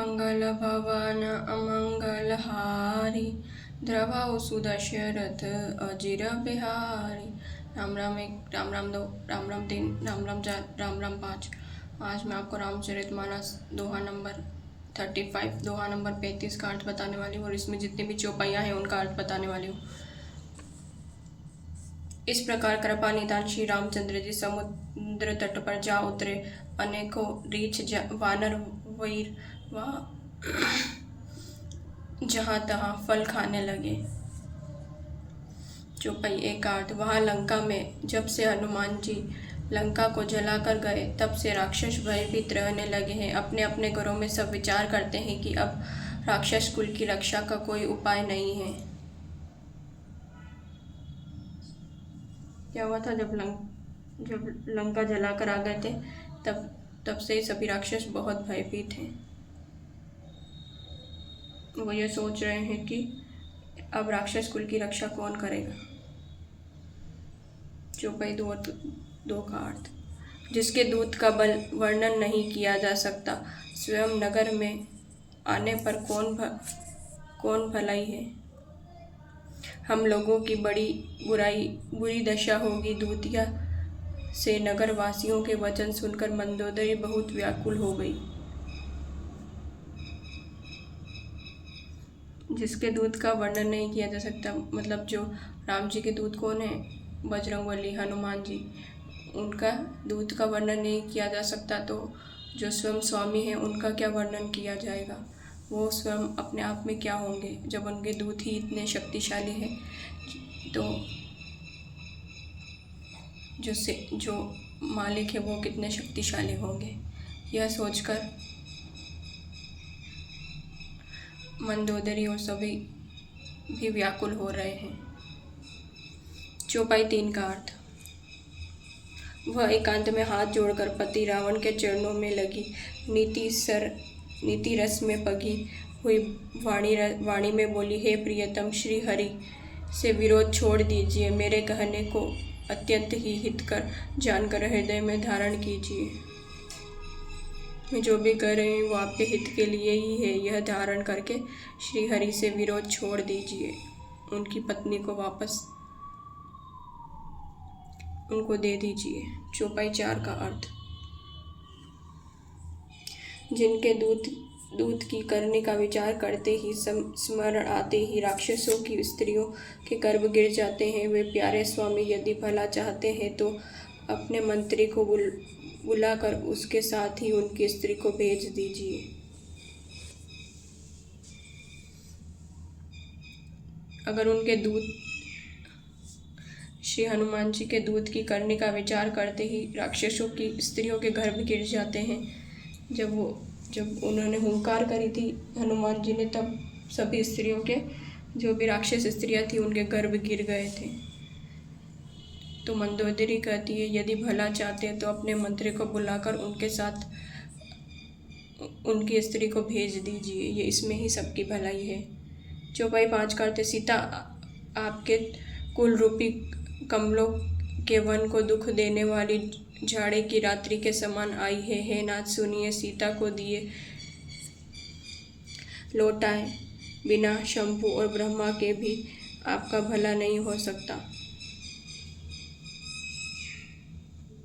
मंगल भवन अमंगलहारी, द्रवहु सुदशरथ अजिर बिहारी। राम राम एक, राम राम दो, राम राम तीन, राम राम चार, राम राम पाँच। आज मैं आपको रामचरितमानस दोहा नंबर 35, दोहा नंबर 35 का अर्थ बताने वाली हूँ और इसमें जितनी भी चौपाइयाँ हैं उनका अर्थ बताने वाली हूँ। इस प्रकार कृपा निधान श्री रामचंद्र जी समुद्र तट पर जा उतरे। अनेकों रीछ वानर वीर जहाँ तहाँ फल खाने लगे। चौपाई एक अर्थ। वहाँ लंका में जब से हनुमान जी लंका को जलाकर गए तब से राक्षस भयभीत रहने लगे हैं। अपने अपने घरों में सब विचार करते हैं कि अब राक्षस कुल की रक्षा का कोई उपाय नहीं है। क्या हुआ था, जब लंका जलाकर आ गए थे तब से सभी राक्षस बहुत भयभीत हैं। वो ये सोच रहे हैं कि अब राक्षस कुल की रक्षा कौन करेगा। चौपाई दो का अर्थ। जिसके दूत का बल वर्णन नहीं किया जा सकता, स्वयं नगर में आने पर कौन भलाई है। हम लोगों की बुरी दशा होगी। दूतिया से नगर वासियों के वचन सुनकर मंदोदरी बहुत व्याकुल हो गई। जिसके दूत का वर्णन नहीं किया जा सकता, मतलब जो राम जी के दूत कौन है, बजरंगबली हनुमान जी, उनका दूत का वर्णन नहीं किया जा सकता तो जो स्वयं स्वामी हैं उनका क्या वर्णन किया जाएगा। वो स्वयं अपने आप में क्या होंगे जब उनके दूत ही इतने शक्तिशाली हैं। तो जो मालिक है वो कितने शक्तिशाली होंगे, यह सोचकर मंदोदरी और सभी भी व्याकुल हो रहे हैं। चौपाई 3 का अर्थ। वह एकांत में हाथ जोड़कर पति रावण के चरणों में लगी नीति रस में पगी हुई वाणी में बोली, हे प्रियतम, श्री हरि से विरोध छोड़ दीजिए। मेरे कहने को अत्यंत ही हितकर जानकर हृदय में धारण कीजिए। मैं जो भी कह रही हूँ वो आपके हित के लिए ही है। यह धारण करके श्री हरि से विरोध छोड़ दीजिए। उनकी पत्नी को वापस उनको दे दीजिए। चौपाई 4 का अर्थ। जिनके दूत की करने का विचार करते ही स्मरण आते ही राक्षसों की स्त्रियों के गर्भ गिर जाते हैं, वे प्यारे स्वामी यदि भला चाहते हैं तो अपने मंत्री को बुलाकर उसके साथ ही उनकी स्त्री को भेज दीजिए। अगर उनके दूत श्री हनुमान जी के दूत की करने का विचार करते ही राक्षसों की स्त्रियों के गर्भ गिर जाते हैं, जब उन्होंने हुंकार करी थी हनुमान जी ने, तब सभी स्त्रियों के, जो भी राक्षस स्त्रियां थी, उनके गर्भ गिर गए थे। तो मंदोदरी कहती है, यदि भला चाहते हैं तो अपने मंत्री को बुलाकर उनके साथ उनकी स्त्री को भेज दीजिए। ये इसमें ही सबकी भलाई है। चौपाई 5 का अर्थ। सीता आपके कुल रूपी कमलों के वन को दुख देने वाली झाड़े की रात्रि के समान आई है। हे नाथ, सुनिए, सीता को दिए लौटाए बिना शंभु और ब्रह्मा के भी आपका भला नहीं हो सकता।